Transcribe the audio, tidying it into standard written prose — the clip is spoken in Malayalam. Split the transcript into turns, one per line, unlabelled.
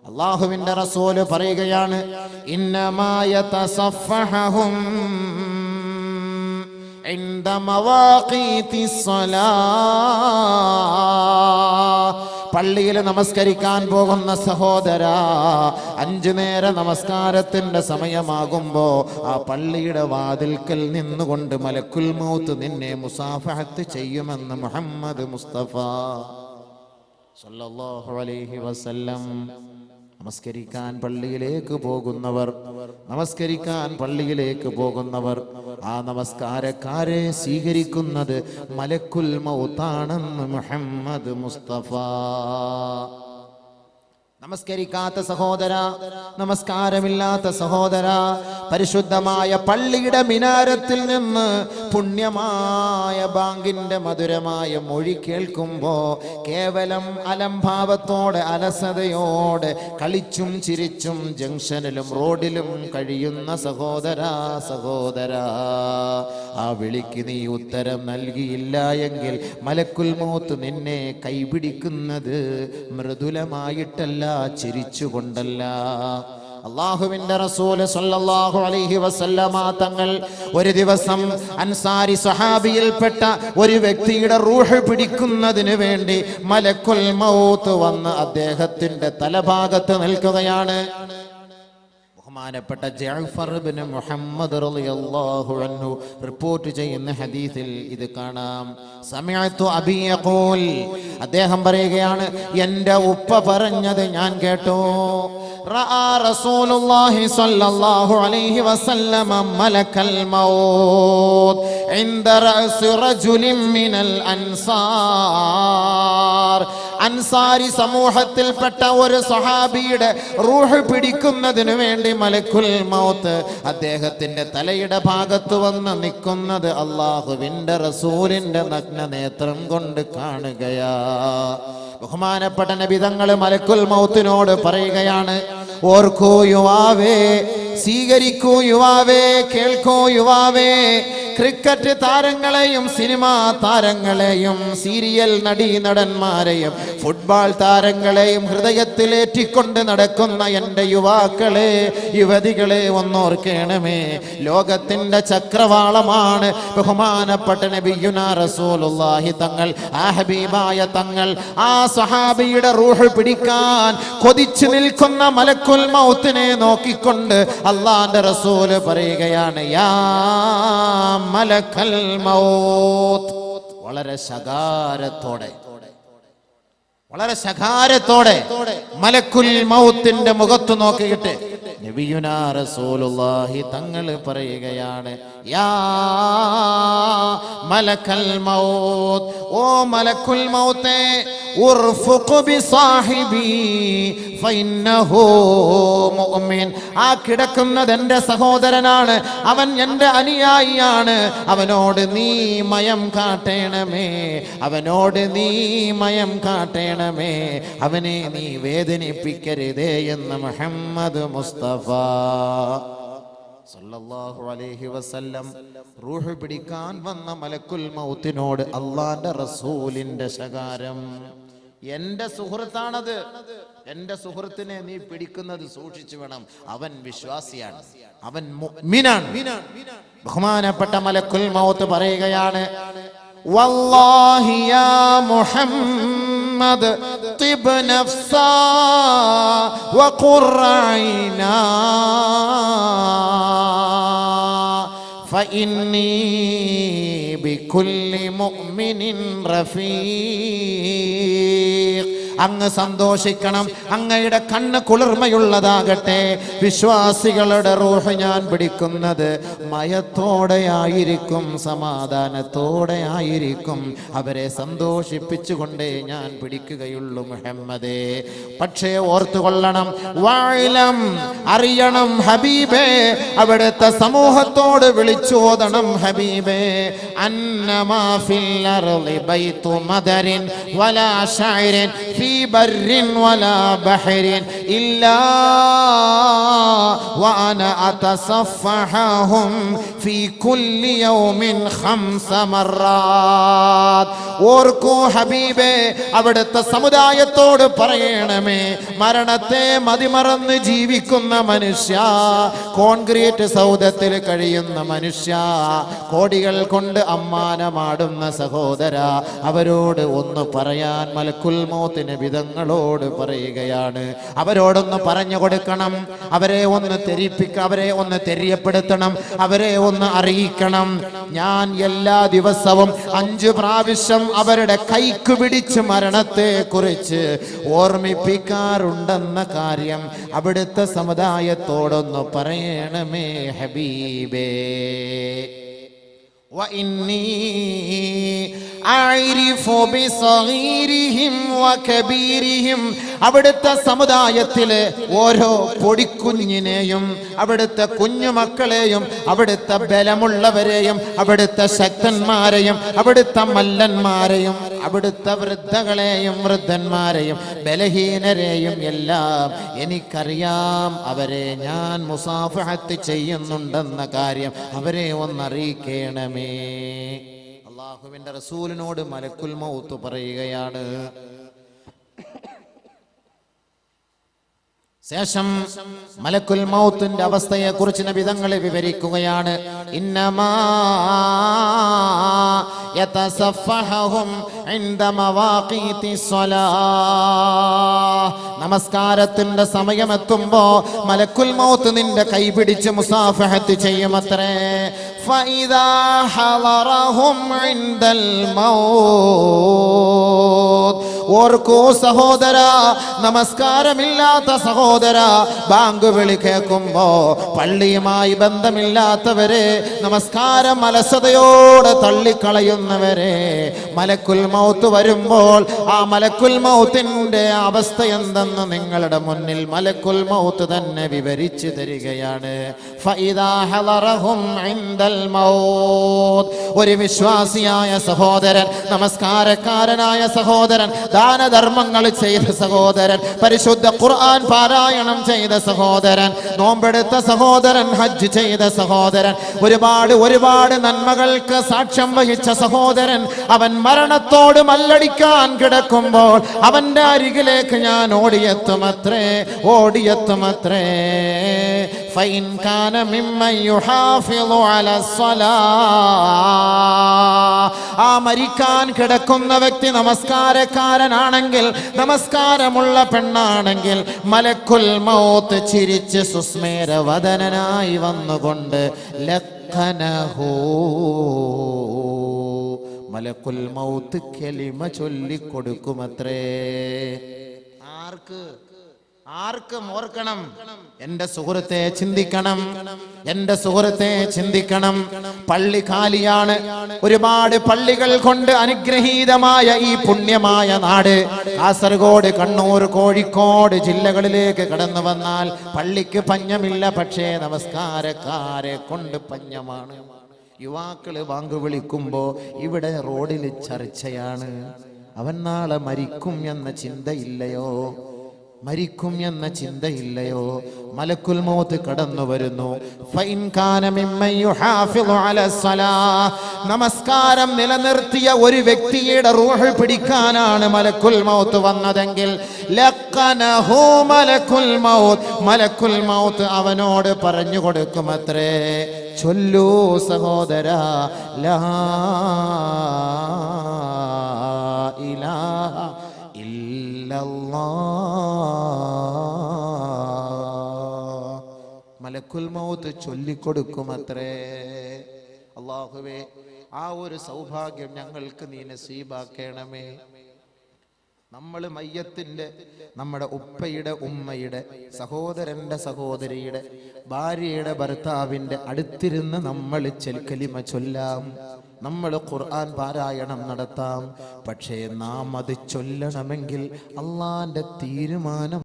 അല്ലാഹുവിന്റെ റസൂല് പറയുകയാണ്, ഇന്നമാ യതസഫഹും ഇൻദ മവാഖീതിസ്സലാ. പള്ളിയിൽ നമസ്കരിക്കാൻ പോകുന്ന സഹോദരാ, 5 നേര നമസ്കാരത്തിന്റെ സമയമാകുമ്പോ ആ പള്ളിയുടെ വാതിൽക്കൽ നിന്നുകൊണ്ട് മലക്കുൽ മൗത്ത് നിന്നെ മുസാഫഹത്ത് ചെയ്യുമെന്ന് മുഹമ്മദ് മുസ്തഫ സല്ലല്ലാഹു അലൈഹി വസല്ലം. നമസ്കരിക്കാൻ പള്ളിയിലേക്ക് പോകുന്നവർ ആ നമസ്കാരക്കാരെ സ്വീകരിക്കുന്നത് മലക്കുൽ മൗത്താണെന്ന് മുഹമ്മദ് മുസ്തഫ. നമസ്കരിക്കാത്ത സഹോദര, നമസ്കാരമില്ലാത്ത സഹോദര, പരിശുദ്ധമായ പള്ളിയുടെ മിനാരത്തിൽ നിന്ന് പുണ്യമായ ബാങ്കിന്റെ മധുരമായ മൊഴി കേൾക്കുമ്പോ കേവലം അലംഭാവത്തോടെ അലസതയോടെ കളിച്ചും ചിരിച്ചും ജംഗ്ഷനിലും റോഡിലും കഴിയുന്ന സഹോദര, ആ വിളിക്ക് നീ ഉത്തരം നൽകിയില്ല എങ്കിൽ മലക്കുൽ മൗത്ത് നിന്നെ കൈപിടിക്കുന്നത് മൃദുലമായിട്ടല്ല, ചിരിച്ചുകൊണ്ടല്ല. അല്ലാഹുവിന്റെ റസൂല് സല്ലല്ലാഹു അലൈഹി വസല്ലമ തങ്ങൾ ഒരു ദിവസം അൻസാരി സ്വഹാബിയിൽപ്പെട്ട ഒരു വ്യക്തിയുടെ റൂഹ് പിടിക്കുന്നതിന് വേണ്ടി മലക്കുൽ മൗത്ത് വന്ന് അദ്ദേഹത്തിന്റെ തലഭാഗത്ത് നിൽക്കുകയാണ്. ബഹുമാനപ്പെട്ട ജഅഫർ ഇബ്നു മുഹമ്മദ് റളിയല്ലാഹു അൻഹു റിപ്പോർട്ട് ചെയ്യുന്ന ഹദീസിൽ ഇത് കാണാം. സമിഅതു അബി യഖൂൽ, അദ്ദേഹം പറയുകയാണ്, എൻ്റെ ഉപ്പ പറഞ്ഞത് ഞാൻ കേട്ടു. റഅ റസൂലുള്ളാഹി സ്വല്ലല്ലാഹു അലൈഹി വസല്ലം മലക്കൽ മൗത്ത് ഇൻദ റഅസി റജുലിൻ മിനൽ അൻസാർ. അൻസാരി സമൂഹത്തിൽപ്പെട്ട ഒരു സ്വഹാബിയുടെ റൂഹ് പിടിക്കുന്നതിന് വേണ്ടി മലക്കുൽ മൗത്ത് അദ്ദേഹത്തിന്റെ തലയുടെ ഭാഗത്ത് വന്ന് നിൽക്കുന്നത് അല്ലാഹുവിന്റെ റസൂലിന്റെ നഗ്ന നേത്രം കൊണ്ട് കാണുകയാ. ബഹുമാനപ്പെട്ട നബി തങ്ങൾ മലക്കുൽ മൗത്തിനോട് പറയുകയാണ്, ഓർക്കൂ യുവാവേ, സ്വീകരിക്കൂ യുവാവേ, കേൾക്കൂ യുവാവേ, ക്രിക്കറ്റ് താരങ്ങളെയും സിനിമാ താരങ്ങളെയും സീരിയൽ നടീനടന്മാരെയും ഫുട്ബോൾ താരങ്ങളെയും ഹൃദയത്തിലേറ്റിക്കൊണ്ട് നടക്കുന്ന എൻ്റെ യുവാക്കളെ, യുവതികളെ ഒന്നോർക്കണമേ. ലോകത്തിൻ്റെ ചക്രവാളമാണ് ബഹുമാനപ്പെട്ട നബിയുനാ റസൂലുള്ളാഹി തങ്ങൾ. ആ ഹബീബായ തങ്ങൾ ആ സ്വഹാബിയുടെ റൂഹ് പിടിക്കാൻ കൊതിച്ചു നിൽക്കുന്ന മലക്കുൽ മൗത്തിനെ നോക്കിക്കൊണ്ട് അല്ലാഹുവിന്റെ റസൂല് പറയുകയാണ്, യാ മലക്കൽ മൗത്ത്. വളരെ ശകാരത്തോടെ മലക്കുൽ മൗത്തിന്റെ മുഖത്ത് നോക്കിയിട്ട് നബിയുനാ റസൂലുള്ളാഹി തങ്ങൾ പറയുകയാണ്, യാ മലക്കൽ മൗത്ത്, ഓ മലക്കുൽ മൗത്തേ, ഉർഫുഖ് ബിസാഹിബി ഫഇന്നഹു മുഅ്മിൻ. ആ കിടക്കുന്നത് എൻ്റെ സഹോദരനാണ്, അവൻ എൻ്റെ അനുയായിയാണ്, അവനോട് നീ മയം കാട്ടണമേ, അവനെ നീ വേദനിപ്പിക്കരുതേ എന്ന് മുഹമ്മദ് മുസ്തഫ സല്ലല്ലാഹു അലൈഹി വസല്ലം റൂഹ് പിടിക്കാൻ വന്ന മലക്കുൽ മൗത്തിനോട് അല്ലാഹുവിന്റെ റസൂലിന്റെ ശകാരം. എൻ്റെ സുഹൃത്താണത്, എൻ്റെ സുഹൃത്തിനെ നീ പിടിക്കുന്നത് സൂക്ഷിച്ചു വേണം, അവൻ വിശ്വാസിയാണ്, അവൻ മുഅ്മിനാണ്. ബഹുമാനപ്പെട്ട മലക്കുൽ മൗത്ത് പറയുകയാണ്, വല്ലാഹി യാ മുഹമ്മദ് തിബ് നഫ്സാ വഖുർ ഐനാ ഫഇന്നി ബികുല്ലി മുഅ്മിനിൻ റഫീഖ്. അങ്ങ് സന്തോഷിക്കണം, അങ്ങയുടെ കണ്ണ് കുളിർമയുള്ളതാകട്ടെ. വിശ്വാസികളുടെ റൂഹ് ഞാൻ പിടിക്കുന്നത് മയത്തോടെയായിരിക്കും, സമാധാനത്തോടെയായിരിക്കും, അവരെ സന്തോഷിപ്പിച്ചുകൊണ്ടേ ഞാൻ പിടിക്കുകയുള്ളൂ മുഹമ്മദേ. പക്ഷേ ഓർത്തുകൊള്ളണം, വാഇലം, അറിയണം ഹബീബേ, അവിടുത്തെ സമൂഹത്തോട് വിളിച്ചോദണം ഹബീബേ, അന്നമാ ഫിൽ അർളി ബൈതു മദരിൻ വലാ ശഅരിൻ ഫീ ബർരിൻ വലാ ബഹരിൻ ഇല്ലാ വഅന അതസഫഹും ഫീ കുല്ലി യൗമിൻ 5 മർറാത്ത്. ഓർക്കൂ ഹബീബേ, അവിടുത്തെ സമുദായത്തോട് പറയണമേ, മരണത്തെ മതിമറന്ന് ജീവിക്കുന്ന മനുഷ്യ, കോൺക്രീറ്റ് സൗധത്തിൽ കഴിയുന്ന മനുഷ്യ, കോടികൾ കൊണ്ട് അമ്മാനമാടുന്ന സഹോദര, അവരോട് ഒന്ന് പറയാൻ മലക്കുൽ മൗത്ത് നബിതങ്ങളോട് പറയുകയാണ്. അവരോടൊന്ന് പറഞ്ഞു കൊടുക്കണം, അവരെ ഒന്ന് അവരെ ഒന്ന് തെര്യപ്പെടുത്തണം, അവരെ ഒന്ന് അറിയിക്കണം. ഞാൻ എല്ലാ ദിവസവും 5 പ്രാവശ്യം അവരുടെ കൈക്ക് പിടിച്ച് മരണത്തെ കുറിച്ച് ഓർമ്മിപ്പിക്കാറുണ്ടെന്ന കാര്യം അവിടുത്തെ സമുദായത്തോടൊന്ന് പറയണമേ ഹബീബേ. وإني أعرف بصغيرهم وكبيرهم. അവിടുത്തെ സമുദായത്തിലെ ഓരോ പൊടിക്കുഞ്ഞിനെയും, അവിടുത്തെ കുഞ്ഞുമക്കളെയും, അവിടുത്തെ ബലമുള്ളവരെയും, അവിടുത്തെ ശക്തന്മാരെയും, അവിടുത്തെ മല്ലന്മാരെയും, അവിടുത്തെ വൃദ്ധകളെയും വൃദ്ധന്മാരെയും ബലഹീനരെയും എല്ലാം എനിക്കറിയാം. അവരെ ഞാൻ മുസാഫഹത്ത് ചെയ്യുന്നുണ്ടെന്ന കാര്യം അവരെ ഒന്നറിയിക്കണമേ. അല്ലാഹുവിന്റെ റസൂലിനോട് മലക്കുൽ മൗത്ത് പറയുകയാണ്. ശേഷം മലക്കുൽ മൗത്തിന്റെ അവസ്ഥയെ കുറിച്ച് നബി തങ്ങളെ വിവരിക്കുകയാണ്. ഇന്നമാ യതസഫഹും ഇൻദ മവാഖീതിസ് സ്വലാഹ്. നമസ്കാരത്തിന്റെ സമയമെത്തുമ്പോ മലക്കുൽ മൗത്ത് നിന്റെ കൈ പിടിച്ച് മുസാഫഹത്ത് ചെയ്യുമത്രേ. ഫഇദാ ഹളറഹും ഇൻദൽ മൗത്ത്. ഓർക്കൂ സഹോദര, നമസ്കാരമില്ലാത്ത സഹോദര, ബാങ്ക് വിളി കേൾക്കുമ്പോ പള്ളിയുമായി ബന്ധമില്ലാത്തവരെ, നമസ്കാരം അലസതയോടെ തള്ളിക്കളയുന്നവരെ, മലക്കുൽ മൗത്ത് വരുമ്പോൾ ആ മലക്കുൽ മൗത്തിന്റെ അവസ്ഥ എന്തെന്ന് നിങ്ങളുടെ മുന്നിൽ മലക്കുൽ മൗത്ത് തന്നെ വിവരിച്ചു തരികയാണ്. ഫഇദാ ഹളറഹും ഇൻദൽ മൗത്ത്. ഒരു വിശ്വാസിയായ സഹോദരൻ, നമസ്കാരക്കാരനായ സഹോദരൻ, ദാനധർമ്മങ്ങൾ ചെയ്ത സഹോദരൻ, പരിശുദ്ധ ഖുർആൻ പാരായണം ചെയ്ത സഹോദരൻ, നോമ്പെടുത്ത സഹോദരൻ, ഹജ്ജ് ചെയ്ത സഹോദരൻ, ഒരുപാട് നന്മകൾക്ക് സാക്ഷ്യം വഹിച്ച സഹോദരൻ, അവൻ മരണത്തോട് മല്ലടിക്കാൻ കിടക്കുമ്പോൾ അവന്റെ അരികിലേക്ക് ഞാൻ ഓടിയെത്തുമത്രേ. ഫൈൻ കാന മിമ്മൻ യുഹാഫിളു അലസ്സലാഹ്. ആ മരിക്കാൻ കിടക്കുന്ന വ്യക്തി നമസ്കാരക്കാരനാണെങ്കിൽ, നമസ്കാരമുള്ള പെണ്ണാണെങ്കിൽ, മലക്കുൽ മൗത്ത് ചിരിച്ച് സുസ്മേരവദനായി വന്നുകൊണ്ട് ലഖനഹു, മലക്കുൽ മൗത്ത് കലിമ ചൊല്ലിക്കൊടുക്കുമത്രേ. ആർക്കും ഓർക്കണം, എന്റെ സുഹൃത്തെ ചിന്തിക്കണം, എന്റെ സുഹൃത്തെ ചിന്തിക്കണം. പള്ളി കാലിയാണ്. ഒരുപാട് പള്ളികൾ കൊണ്ട് അനുഗ്രഹീതമായ ഈ പുണ്യമായ നാട്, കാസർഗോഡ്, കണ്ണൂർ, കോഴിക്കോട് ജില്ലകളിലേക്ക് കടന്നു വന്നാൽ പള്ളിക്ക് പഞ്ഞമില്ല, പക്ഷേ നമസ്കാരക്കാരെ കൊണ്ട് പഞ്ഞമാണ്. യുവാക്കള് ബാങ്ക് വിളിക്കുമ്പോ ഇവിടെ റോഡിൽ ചർച്ചയാണ്. അവൻ നാളെ മരിക്കും എന്ന ചിന്തയില്ലയോ? മരിക്കും എന്ന ചിന്തയില്ലയോ? മലക്കുൽ മൗത്ത് കടന്നു വരുന്നു. ഫൈൻ കാന മിമ്മൻ യുഹാഫിളു അലസ്സലാഹ്. നമസ്കാരം നിലനിർത്തിയ ഒരു വ്യക്തിയുടെ റൂഹ് പിടിക്കാനാണ് മലക്കുൽ മൗത്ത് വന്നതെങ്കിൽ ലഖനഹു മലക്കുൽ മൗത്ത്. മലക്കുൽ മൗത്ത് അവനോട് പറഞ്ഞു കൊടുക്കുമത്രേ, ചൊല്ലൂ സഹോദരാ, ലാ ഇലാഹ മലക്കുൽ മൗത്ത് ചൊല്ലിക്കൊടുക്കുമത്രേ. അല്ലാഹുവേ, ആ ഒരു സൗഭാഗ്യം ഞങ്ങൾക്ക് നീ നസീബാക്കണമേ. നമ്മൾ മയ്യത്തിന്റെ, നമ്മുടെ ഉപ്പയുടെ, ഉമ്മയുടെ, സഹോദരന്റെ, സഹോദരിയുടെ, ഭാര്യയുടെ, ഭർത്താവിന്റെ അടുത്തിരുന്ന് നമ്മൾ കലിമ ചൊല്ലാം, നമ്മൾ ഖുർആൻ പാരായണം നടത്താം. പക്ഷേ നാം അത് ചൊല്ലണമെങ്കിൽ അള്ളാന്റെ തീരുമാനം